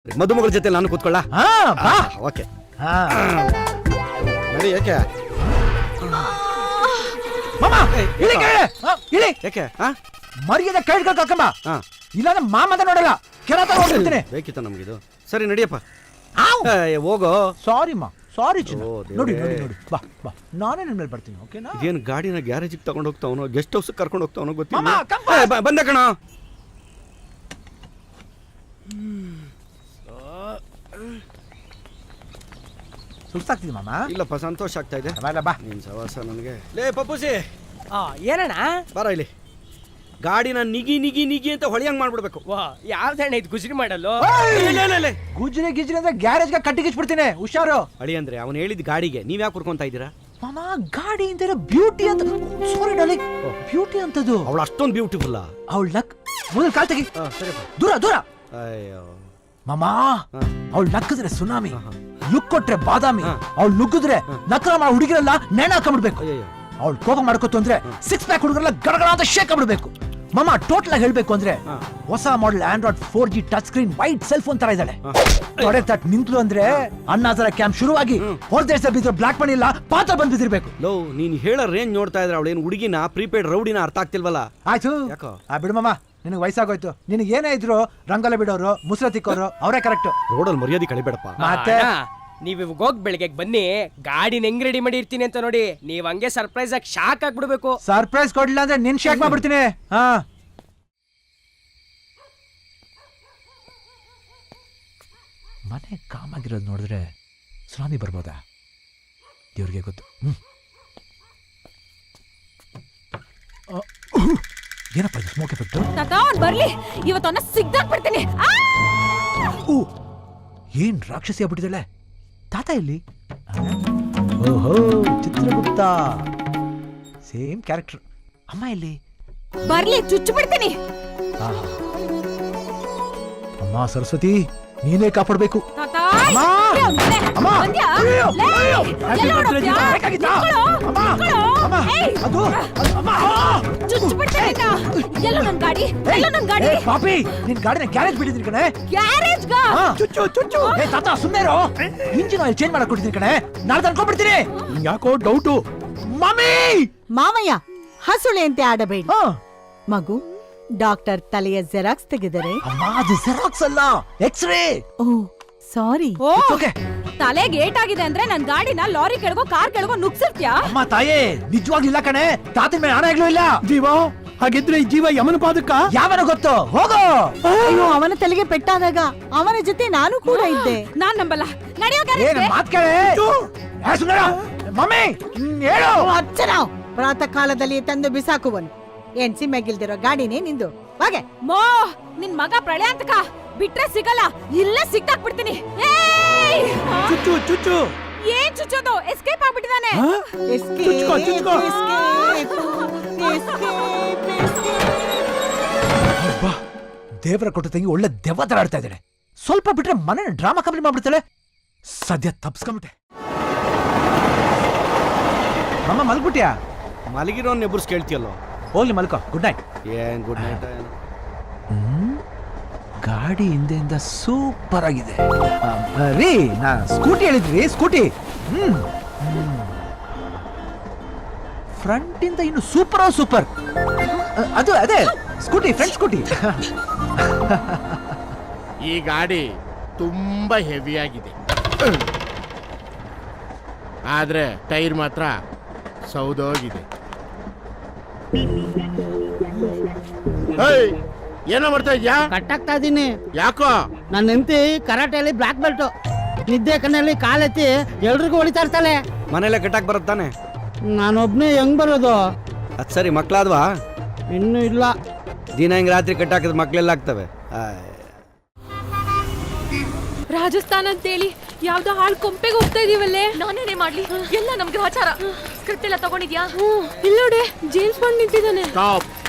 ಮದುಮಗಳ ಜೊತೆ ನಾನು ಕೂತ್ಕೊಳ್ಳ. ಓಕೆ ನಡಿ. ಯಾಕೆ ಯಾಕೆ ಮರ್ಯಾದೆ ಕೈಡ್ಗಳು ಕರ್ಕೊಂಬ, ಇಲ್ಲ ಮಾಮದ ನೋಡಲ್ಲ ಕೆರತ ನೋಡ್ಬಿಡ್ತೀನಿ. ಬೇಕಿತ್ತ ನಮ್ಗಿದು. ಸರಿ ನಡಿಯಪ್ಪ ಹೋಗೋ. ಸಾರಿ ಮಾ, ಸಾರಿ ಚಿನ್ನ. ನೋಡಿ ನೋಡಿ ನೋಡಿ, ಬಾ ಬಾ, ನಾನೇ ನಿನ್ ಮೇಲೆ ಬರ್ತೀನಿ. ಓಕೆನಾ? ಇದೇನು ಗಾಡಿನ ಗ್ಯಾರೇಜಿಗೆ ತಗೊಂಡು ಹೋಗ್ತಾವನೋ ಗೆಸ್ಟ್ ಹೌಸ್ ಕರ್ಕೊಂಡು ಹೋಗ್ತಾವನೋ ಗೊತ್ತಿಲ್ಲ. ಬಂದೆ ಕಣ. ಸುಸ್ತಾಗ್ತಿದೆ ಮಾಮ. ಇಲ್ಲಪ್ಪ ಸಂತೋಷ ಆಗ್ತಾ ಇದೆ. ಬಾ ನಿನ್ ಸವಾಸ ನನಗೆ. ಲೇ ಪಪ್ಪುಸಿ, ಏನಣ್ಣ ಬರ ಇಲ್ಲಿ. ಗಾಡಿನ ನಿಗಿ ನಿಗಿ ನಿಗಿ ಅಂತ ಹೊಳಿಯಂಗ್ ಮಾಡ್ಬಿಡ್ಬೇಕು. ಯಾವ್ದಣ್ಣ ಇದು ಗುಜರಿ ಮಾಡಲು? ಗುಜ್ರಿ ಗಿಜ್ರಿ ಅಂದ್ರೆ ಗ್ಯಾರೇಜ್ಗೆ ಕಟ್ಟಿಗಿಸ್ಬಿಡ್ತೀನಿ, ಹುಷಾರು. ಅಳಿ ಅಂದ್ರೆ ಅವನು ಹೇಳಿದ ಗಾಡಿಗೆ ನೀವ್ ಯಾಕೆ ಕುರ್ಕೊಂತ ಇದ್ದೀರಾ? ಮಾಮ ಗಾಡಿ ಅಂತ ಬ್ಯೂಟಿ ಅಂತ. ಸಾರಿ ಡಾರ್ಲಿಂಗ್, ಬ್ಯೂಟಿ ಅಂತದು. ಅವಳು ಅಷ್ಟೊಂದು ಬ್ಯೂಟಿಫುಲ್. ಅವಳ ಲಕ್ ಮೊದಲು ಕಾಲ್ ತೆಗಿ. ಸರಿಪ್ಪ, ದೂರ ದೂರ. ಅಯ್ಯೋ ಮಾಮ, ಅವಳು ನಕ್ಕಿದ್ರೆ ಸುನಾಮಿ, ಲುಕ್ ಕೊಟ್ರೆ ಬಾದಾಮಿ. ಅವಳು ನುಗ್ಗಿದ್ರೆ ನಕಲ ಮಾಡೋ ಹುಡುಗಿರೆಲ್ಲ ನೆಣ ಹಾಕೊಂಡ್ಬಿಡ್ಬೇಕು. ಅವಳು ಕೋಪ ಮಾಡ್ಕೋತು ಅಂದ್ರೆ 6 ಪ್ಯಾಕ್ ಹುಡುಗರೆಲ್ಲ ಗಡಗಡ ಅಂತ ಶೇಕ್ ಆಗ್ಬಿಡ್ಬೇಕು. ಮಾಮ ಟೋಟಲ್ ಆಗಿ ಹೇಳ್ಬೇಕು ಅಂದ್ರೆ ಹೊಸ model Android 4G touch screen white cell phone ತರ ಇದ್ದಾಳೆ. ತೊಡೆ ತಟ್ ನಿಂತ್ಲು ಅಂದ್ರೆ ಅಣ್ಣಾಜರ ಕ್ಯಾಂಪ್ ಶುರುವಾಗಿ ಹೊರದೇಶ ಬಿದ್ದರೆ ಬ್ಲಾಕ್ ಮನಿ ಇಲ್ಲ ಪಾತ್ರ ಬಂದ್ ಬಿದ್ದಿರ್ಬೇಕು. ಲೋ, ನೀನ್ ಹೇಳೋ ರೇಂಜ್ ನೋಡ್ತಾ ಇದ್ರೆ ಅವಳೇನು ಹುಡುಗಿನ ಪ್ರೀಪೇಡ್ ರೌಡಿನ ಅರ್ಥ ಆಗ್ತಿಲ್ವಲ್ಲ. ಆಯ್ತು ಬಿಡು ಮಾಮ, ನಿನಗೆ ವಯಸ್ಸಾಗೋಯ್ತು. ನಿನಗೆ ಏನೇ ಇದ್ರು ರಂಗೋಲಿ ಬಿಡೋರು, ಮುಸ್ರ ತಿಕ್ಕೋರು ಅವರೇ ಕರೆಕ್ಟ್. ರೋಡಲ್ಲಿ ಮರ್ಯಾದೆ ಕಳಿಬೇಡಪ್ಪ. ಮತ್ತೆ ನೀವ್ ಇವಾಗ ಹೋಗ್ ಬೆಳಗ್ಗೆ ಬನ್ನಿ, ಗಾಡಿನ ಹೆಂಗ್ ರೆಡಿ ಮಾಡಿ ಇರ್ತೀನಿ ಅಂತ ನೋಡಿ. ನೀವ್ ಹಂಗೆ ಸರ್ಪ್ರೈಸ್ ಆಗಿ ಶಾಕ್ ಆಗ್ಬಿಡ್ಬೇಕು. ಸರ್ಪ್ರೈಸ್ ಕೊಡ್ಲಿಲ್ಲ ಅಂದ್ರೆ ನಿನ್ ಶಾಕ್ ಮಾಡ್ಬಿಡ್ತೀನಿ. ಮನೆ ಕಾಮಾಗಿರೋದು ನೋಡಿದ್ರೆ ಸುನಾಮಿ ಬರ್ಬೋದಾ? ದೇವ್ರಿಗೆ ಗೊತ್ತು. ಏನಪ್ಪ ಇದು ಸ್ಮೋಕ್ ಎಫೆಕ್ಟ್? ಬರ್ಲಿ, ಇವತ್ತನ್ನ ಸಿಗ್ದಾಕ್ಬಿಡ್ತೀನಿ. ಏನ್ ರಾಕ್ಷಸಿ ಆಗ್ಬಿಟ್ಟಿದ್ದಾಳೆ. ತಾತ ಎಲ್ಲಿ? ಓಹೋ, ಚಿತ್ರಗುಪ್ತ, ಸೇಮ್ ಕ್ಯಾರೆಕ್ಟರ್. ಅಮ್ಮ ಎಲ್ಲಿ? ಬರ್ಲಿ, ಚುಚ್ಚು ಬಿಡ್ತೀನಿ. ಅಮ್ಮ ಸರಸ್ವತಿ, ನೀನೇ ಕಾಪಾಡ್ಬೇಕು. ಪಾಪಿ, ನಿನ್ ಗಾಡಿನ ಗ್ಯಾರೇಜ್ ಬಿಟ್ಟಿದ್ರಿ ಕಣೆ. ಚುಚ್ಚು ಚುಚ್ಚು. ತಾತ ಸುಮ್ಮನೆ ಇಂಜಿನ್ ಆಯಿಲ್ ಚೇಂಜ್ ಮಾಡಕ್ ಕೊಟ್ಟಿದ್ರಿ ಕಣೆ. ನಾಳೆ ಅನ್ಕೊಂಡ್ಬಿಡ್ತೀನಿ. ಯಾಕೋ ಡೌಟು. ಮಮ್ಮಿ, ಮಾಮಯ್ಯ ಹಸುಳೆ ಅಂತೆ ಆಡಬೇಡಿ. ಮಗು, ಡಾಕ್ಟರ್ ತಲೆಯ ಜೆರಾಕ್ಸ್ ತೆಗೆದರೆ. ಅಮ್ಮ, ಅದು ಜೆರಾಕ್ಸ್ ಅಲ್ಲ, ಎಕ್ಸ್ರೇ. ಓ ಸಾರಿ. ತಲೆಗೆ ಏಟಾಗಿದೆ ಅಂದ್ರೆ ನನ್ ಗಾಡಿನ ಲಾರಿ ಕೆಳಗೋ ಕಾರ್ ಕೆಳಗೋ ನುಗ್ಸಿರ್ತ್ಯಾ? ಅಮ್ಮ ತಾಯೇ, ನಿಜವಾಗ್ಲಿಲ್ಲ ಕಣೆ. ತಾತನ ಮೇಲೆ ಹಣ ಆಗ್ಲೂ ಇಲ್ಲ. ಜೀವ ಹಾಗಿದ್ರೆ ಈ ಜೀವ ಯಮನ ಪಾದಕ್ಕ ಯಾವನ ಗೊತ್ತು. ಹೋಗೋ. ಅಯ್ಯೋ, ಅವನ ತಲೆಗೆ ಪೆಟ್ಟಾದಾಗ ಅವನ ಜೊತೆ ನಾನು ಕೂಡ ಇದ್ದೆ. ನಾನ್ ನಂಬಲ್ಲ. ನಡೆಯೋ ಮಾತ್ ಕೇಳೆ. ಮಮ್ಮಿ ಹೇಳು. ಅಚ್ಚನ ಪ್ರಾತಃ ಕಾಲದಲ್ಲಿ ತಂದು ಬಿಸಾಕುವನು. ಏನ್ ಸಿಮ್ಮೆಗಿಲ್ದಿರೋ ಗಾಡಿನೇ ನಿಂದು. ಹಾಗೆ ಮೋ, ನಿನ್ ಮಗ ಪ್ರಳಯಾಂತಕ ಬಿಟ್ರೆ ಸಿಗಲ್ಲ. ಇಲ್ಲೇ ಸಿಕ್ಕಾಕ್ಬಿಡ್ತೀನಿ. ಚುಚ್ಚು ಚುಚ್ಚು. ಏನ್ ಚುಚ್ಚೋದು? ಎಸ್ಕೇಪ್ ಆಗ್ಬಿಟ್ಟಿದಾನೆ. ದೇವರ ಕೊಟ್ಟ ತಂಗಿ ಒಳ್ಳೆ ದೆವ್ವ ತರ ಆಡ್ತಾ ಇದ್ದಾಳೆ. ಸ್ವಲ್ಪ ಬಿಟ್ರೆ ಮನೆ ಡ್ರಾಮಾ ಕಂಪ್ಲೀಟ್ ಮಾಡ್ಬಿಡ್ತಾಳೆ. ಸದ್ಯ ತಪ್ಸ್ಕೊಂಬಿಟ್ಟೆ. ಅಮ್ಮ ಮಲ್ಗ್ಬಿಟ್ಯಾ? ಮಲಗಿರೋ ನೆಬ್ಬರ್ಸ್ ಕೇಳ್ತೀಯಲ್ಲೋ. ಹೋಗ್ಲಿ ಮಲ್ಕೋ. Good night. ಏನ್ ಗುಡ್ ನೈಟ್? ಗಾಡಿ ಹಿಂದೆಯಿಂದ ಸೂಪರ್ ಆಗಿದೆ. ರೀ, ನಾ ಸ್ಕೂಟಿ ಹೇಳಿದ್ರಿ, ಸ್ಕೂಟಿ. ಫ್ರಂಟ್ ಇಂದ ಇನ್ನು ಸೂಪರ್ ಸೂಪರ್. ಅದು ಅದೇ ಸ್ಕೂಟಿ, ಫ್ರಂಟ್ ಸ್ಕೂಟಿ. ಈ ಗಾಡಿ ತುಂಬಾ ಹೆವಿ ಆಗಿದೆ, ಆದ್ರೆ ಟೈರ್ ಮಾತ್ರ ಸೌದೋಗಿದೆ. ಏನೋ ಮಾಡ್ತಾ ಇದ್ಯಾ? ಕಟ್ಟಾಗ್ತಾ ಇದೀನಿ. ಯಾಕೋ? ನನ್ನ ಹೆಂಡತಿ ಕರಾಟೆಯಲ್ಲಿ ಬ್ಲಾಕ್ ಬೆಲ್ಟ್. ನಿದ್ದೆ ಕಣ್ಣಲ್ಲಿ ಕಾಲೆತ್ತಿ ಎಲ್ರಿಗೂ ಹೊಳಿತಾ ಇರ್ತಾಳೆ. ಮನೆಯಲ್ಲೇ ಕಟ್ಟಾಕ್ ಬರುತ್ತಾನೆ. ನಾನೊಬ್ನೇ ಹೆಂಗ್ ಬರೋದು? ಅದ್ ಸರಿ, ಮಕ್ಳಾದ್ವಾ? ಇನ್ನೂ ಇಲ್ಲ. ದಿನ ಹಿಂಗ್ ರಾತ್ರಿ ಕಟ್ಟಾಕಿದ್ರೆ ಮಕ್ಳೆಲ್ಲ ಆಗ್ತವೆ. ರಾಜಸ್ಥಾನ ಅಂತೇಳಿ ಯಾವ್ದೋ ಹಾಳ್ ಕೊಂಪೆಗೆ ಹೋಗ್ತಾ ಇದೀವಲ್ಲೇ. ನಾನೇನೇ ಮಾಡ್ಲಿ? ಎಲ್ಲ ನಮ್ ಗ್ರಹಚಾರ. ಸ್ಕ್ರಿಪ್ಟ್ ಎಲ್ಲ ತಗೊಂಡಿದ್ಯಾ? ಇಲ್ಲ ನೋಡಿ, ಜೇಮ್ಸ್ ಬಾಂಡ್ ನಿಂತಿದ್ದಾನೆ.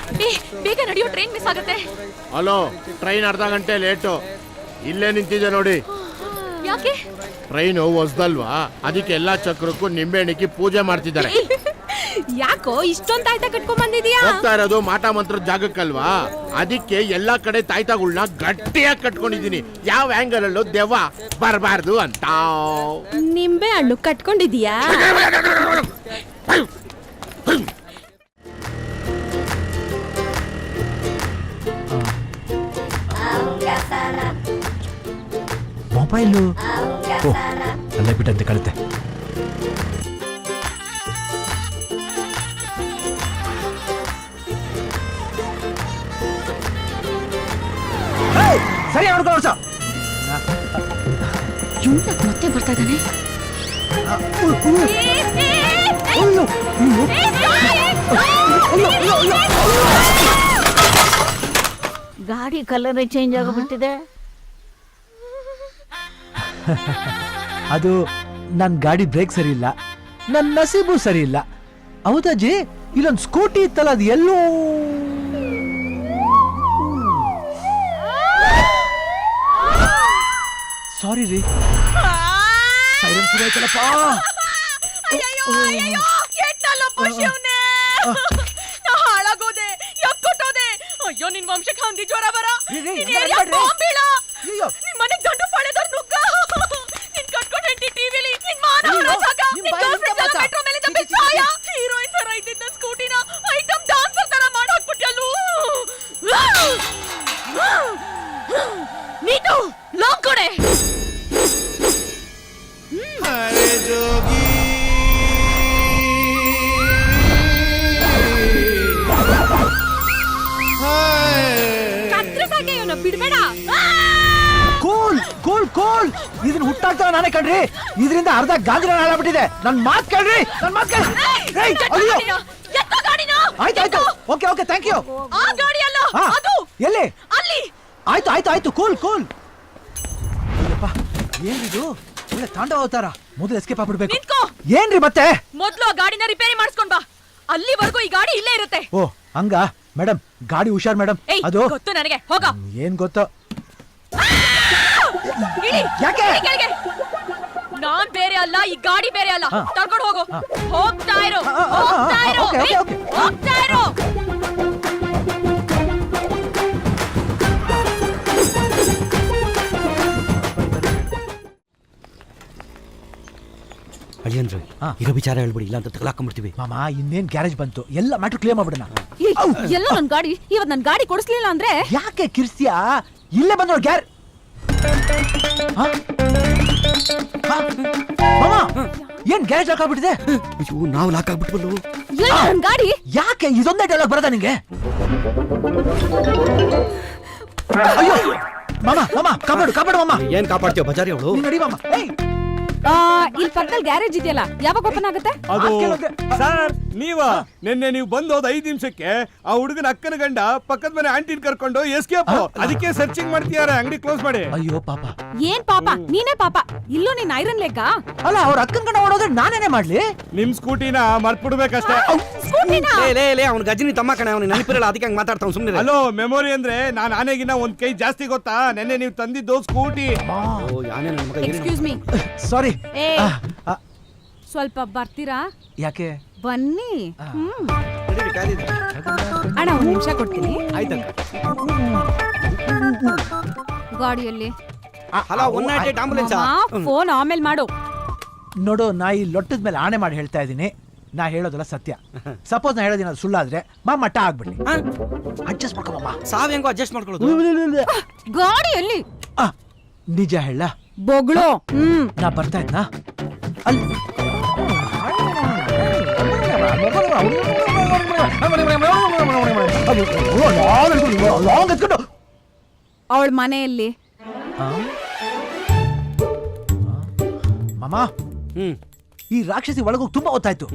ಬೇಗ ನಡೆಯೋ, ಟ್ರೈನ್ ಮಿಸ್ ಆಗುತ್ತೆ. ಹಲೋ, ಟ್ರೈನ್ ಅರ್ಧ ಗಂಟೆ ಲೇಟು. ಇಲ್ಲೇ ನಿಂತಿದೆ ನೋಡಿ. ಯಾಕೆ? ಟ್ರೈನು ಹೊಸದಲ್ವಾ, ಅದಕ್ಕೆ ಎಲ್ಲಾ ಚಕ್ರಕ್ಕೂ ನಿಂಬೆ ಹಣ್ಣಿಕ್ಕಿ ಪೂಜೆ ಮಾಡ್ತಿದ್ದಾರೆ. ಯಾಕೋ ಇಷ್ಟೊಂದ್ ತಾಯ್ತ ಕಟ್ಕೊಂಡ್ ಬಂದಿದ್ಯಾ? ಹೋಗ್ತಾ ಇರೋದು ಮಾಟ ಮಂತ್ರದ ಜಾಗಕ್ಕಲ್ವಾ, ಅದಕ್ಕೆ ಎಲ್ಲಾ ಕಡೆ ತಾಯ್ತಾಗಳ್ನ ಗಟ್ಟಿಯಾಗಿ ಕಟ್ಕೊಂಡಿದೀನಿ. ಯಾವ ಆಂಗಲ್ ಅಲ್ಲೂ ದೆವ್ವ ಬರಬಾರ್ದು ಅಂತ. ನಿಂಬೆ ಹಣ್ಣು ಕಟ್ಕೊಂಡಿದ್ಯಾ? ಮೊಬೈಲು ಅಲ್ಲೇ ಬಿಟ್ಟಂತೆ ಕಳುತ್ತೆ. ಸರಿ ನೋಡ್ಕೊಳ್ಳೋ. ಮತ್ತೆ ಬರ್ತಾ ಇದ್ದಾನೆ. ಗಾಡಿ ಕಲರ್ ಚೇಂಜ್ ಆಗಿಬಿಟ್ಟಿದೆ. ಅದು ನನ್ ಗಾಡಿ ಬ್ರೇಕ್ ಸರಿ ಇಲ್ಲ, ನನ್ ನಸೀಬು ಸರಿ ಇಲ್ಲ. ಹೌದಜ್ಜಿ, ಇಲ್ಲೊಂದು ಸ್ಕೂಟಿ ಇತ್ತಲ್ಲ, ಅದು ಎಲ್ಲೋ ಸಾರಿ ರೀ. ಸೈರನ್ ಸಿಗಾಯ್ತಲ್ಲಪ್ಪ. ಹಾಳಾಗೋದೆ, ಯಾಕೊಟ್ಟೋದೆ? ಅಯ್ಯೋ, ನಿನ್ ವಂಶಕ್ಕೆ ಹಂದಿ ಜ್ವರ ಬರ. ನಿನ್ ಮನೆಗ್ ಗಂಡು ಪಾಳೆದವ್ರು ನುಗ್ಗ. ನಿನ್ ಕಟ್ಕೊಂಡ್ ಹೆಂಡತಿ ಟಿವಿಲಿ ನಿನ್ ಮಾನ ಹೊರಜಾಗ. ನಿನ್ ಗರ್ಲ್‌ಫ್ರೆಂಡ್ಸ್ ಎಲ್ಲ ಮೆಟ್ರೋ ಮೇಲಿಂದ ಬಿಸಾಯ. ಹೀರೋಯಿನ್ ತರ ಇದ್ದಿದ್ದ ಸ್ಕೂಟಿನ ಐಟಮ್ ಡಾನ್ಸರ್ ತರ ಮಾಡಿ ಹಾಕ್ಬಿಟ್ಯಲ್ಲೂ. ನೀಟು ಲಾಕ್ ಕೊಡೆ. ಬಿಡ್ಬೇಡ. Cool cool cool. ಇದನ್ನ ಹುಟ್ಟಾಕ್ತಾವ ನಾನೇ ಕಣ್ರಿ. ಇದರಿಂದ ಅರ್ಧ ಗಾಂಧಿ ಹಾಳಾಗ್ಬಿಟ್ಟಿದೆ. ನನ್ ಮಾತ್ ಕೇಳ್ರಿ, ನನ್ ಮಾತ್ ಕೇಳ್ರಿ. ಆಯ್ತು ಓಕೆ ಓಕೆ, ಥ್ಯಾಂಕ್ ಯು. ಆ ಗಾಡಿ ಅಲ್ಲ, ಅದು ಎಲ್ಲಿ? ಅಲ್ಲಿ. ಆಯ್ತು ಆಯ್ತು ಆಯ್ತು, ಕೂಲ್ ಕೂಲ್. ಅಯ್ಯಪ್ಪ, ಏನಿದು? ಒಳ್ಳೆ ತಾಂಡವ ಅವತಾರ. ಮೊದಲು ಎಸ್ಕೇಪ್ ಆಗ್ಬಿಡ್ಬೇಕು. ನಿಂತ್ಕೋ. ಏನ್ರಿ ಮತ್ತೆ? ಮೊದ್ಲು ಆ ಗಾಡಿನ ರಿಪೇರಿ ಮಾಡಿಸ್ಕೊಂಡ್ ಬಾ. ಅಲ್ಲಿವರೆಗೂ ಈ ಗಾಡಿ ಇಲ್ಲೇ ಇರುತ್ತೆ. ಓ ಹಂಗ ಮೇಡಮ್, ಗಾಡಿ ಹುಷಾರ್ ಮೇಡಮ್. ಅದು ಗೊತ್ತು ನನಗೆ, ಹೋಗ. ಏನ್ ಗೊತ್ತು? ಇಳಿ. ಯಾಕೆ? ಇಳಿ ಕೆಳಗೆ. ನಾನ್ ಬೇರೆ ಅಲ್ಲ, ಈ ಗಾಡಿ ಬೇರೆ ಅಲ್ಲ. ತರ್ಕೊಂಡು ಹೋಗು. ಹೋಗ್ತಾ ಇರು, ಹೋಗ್ತಾ ಇರು, ಓಕೆ ಓಕೆ. ಹೋಗ್ತಾ ಇರು. ಅಳಿಯನ್ರಿ, ಇರೋ ವಿಚಾರ ಹೇಳ್ಬಿಡಿ, ಇಲ್ಲ ಅಂತ ತಗಲಾಕೊಂಡ್ಬಿಡ್ತೀವಿ. ಮಾಮ, ಇನ್ನೇನ್ ಗ್ಯಾರೇಜ್ ಬಂತು, ಎಲ್ಲ ಮ್ಯಾಟ್ರ್ ಕ್ಲಿಯರ್ ಮಾಡ್ಬಿಡೋಣ. ಎಲ್ಲ ನನ್ ಗಾಡಿ ಇವತ್ ನನ್ ಗಾಡಿ ಕೊಡಿಸ್ಲಿಲ್ಲ ಅಂದ್ರೆ ಯಾಕೆ ಕಿರ್ಸ್ತೀಯಾ? ಇಲ್ಲೇ ಬಂದೋಳು ಗ್ಯಾರ್. ಮಾಮ, ಏನ್ ಗ್ಯಾರೇಜ್ ಲಾಕ್ ಆಗ್ಬಿಟ್ಟಿದೆ? ಅಯ್ಯೋ, ನಾವು ಲಾಕ್ ಆಗ್ಬಿಟ್ವಲ್ಲು. ಎಲ್ಲ ನನ್ ಗಾಡಿ. ಯಾಕೆ ಇದೊಂದೇ ಡೈಲಾಗ್ ಬರದಾ ನಿಂಗೆ? ಅಯ್ಯೋ ಮಾಮ, ಮಾಮ ಕಾಪಾಡು ಕಾಪಾಡು ಮಾಮ. ಏನ್ ಕಾಪಾಡ್ತೀವ ಬಜಾರಿ ಅವಳು? ನಡಿ ಮಾಮ. ಏಯ್, ಇಲ್ಲಿ ಪಕ್ಕದಲ್ಲಿ ಗ್ಯಾರೇಜ್ ಇದೆಯಲ್ಲ, ಯಾವಾಗ ಓಪನ್ ಆಗುತ್ತೆ? ಅದು ಸರ್, ನಿನ್ನೆ ನೀವು ಬಂದು ಹೋದ 5 ನಿಮಿಷಕ್ಕೆ ಆ ಹುಡುಗನ ಅಕ್ಕನ ಗಂಡ ಪಕ್ಕದ ಮನೆ ಆಂಟಿನ್ ಕರ್ಕೊಂಡು ಎಸ್ಕೇಪ್. ಅದಕ್ಕೆ ಸರ್ಚಿಂಗ್ ಮಾಡ್ತಿದ್ದಾರೆ, ಅಂಗಡಿ ಕ್ಲೋಸ್ ಮಾಡಿ. ಅಯ್ಯೋ ಪಾಪ. ಏನ್ ಪಾಪ? ನೀನೇ ಪಾಪ. ಇಲ್ಲೂ ನೀನ್ ಐರನ್ ಲೆಕ್ಕ. ಅಲ್ಲ, ಅವ್ರ ಅಕ್ಕನ ಗಂಡ ಓಡೋದ್ರೆ ನಾನೇನೇ ಮಾಡ್ಲಿ? ನಿಮ್ ಸ್ಕೂಟಿನ ಮರ್ತ್ಬಿಡ್ಬೇಕಷ್ಟೇ. ಅವ್ನ ಗಜನಿ ತಮ್ಮ ಕಣೆ, ಅವ್ನು ನೆನಪಿರಲ್ಲ, ಅದಕ್ಕೆ ಹಂಗೆ ಮಾತಾಡ್ತಾವ್ ಸುಮ್ಮನೆ. ಹಲೋ, ಮೆಮೊರಿ ಅಂದ್ರೆ ನಾನ್ ಆನೆಗಿನ ಒಂದ್ ಕೈ ಜಾಸ್ತಿ ಗೊತ್ತಾ? ನೆನ್ನೆ ನೀವು ತಂದಿದ್ದು ಸ್ಕೂಟಿ. Excuse me. ಸಾರಿ. ಸ್ವಲ್ಪ ಬರ್ತೀರಾ? ಯಾಕೆ? ಬನ್ನಿ. ಅಣ್ಣ, ಒಂದ್ ನಿಮಿಷ ಕೊಡ್ತೀನಿ. ಆಯ್ತಕ್ಕ. ಗಾಡಿಯಲ್ಲಿ ಹಲೋ, 108 ಆಂಬುಲೆನ್ಸ್. ಫೋನ್ ಆಮೇಲೆ ಮಾಡು. ನೋಡು, ನಾ ಈ ಲೊಟ್ಟದ ಮೇಲೆ ಆಣೆ ಮಾಡಿ ಹೇಳ್ತಾ ಇದ್ದೀನಿ, ನಾ ಹೇಳೋದಲ್ಲ ಸತ್ಯ. ಸಪೋಸ್ ನಾ ಹೇಳೋದೇನಾದ್ರು ಸುಳ್ಳಾದ್ರೆ ಮಟ್ಟ ಆಗ್ಬಿಡ್ಲಿ. ಅಡ್ಜಸ್ಟ್ ಮಾಡ್ಕೊಮ್ಮ. ಸಾವ್ ಹೆಂಗೋ ಅಡ್ಜಸ್ಟ್ ಮಾಡ್ಕೊಳ್ಳೋದು. ಗಾಡಿಯಲ್ಲಿ ನಿಜ ಹೇಳ ಬೊಗಳು. ನಾ ಬರ್ತಾ ಇದ್ನಾ ಅಲ್ಲಿ ಅವಳ ಮನೆಯಲ್ಲಿ. ಮಾಮ, ಈ ರಾಕ್ಷಸಿ ಒಳಗೋಗಿ ತುಂಬಾ ಹೊತ್ತಾಯ್ತು.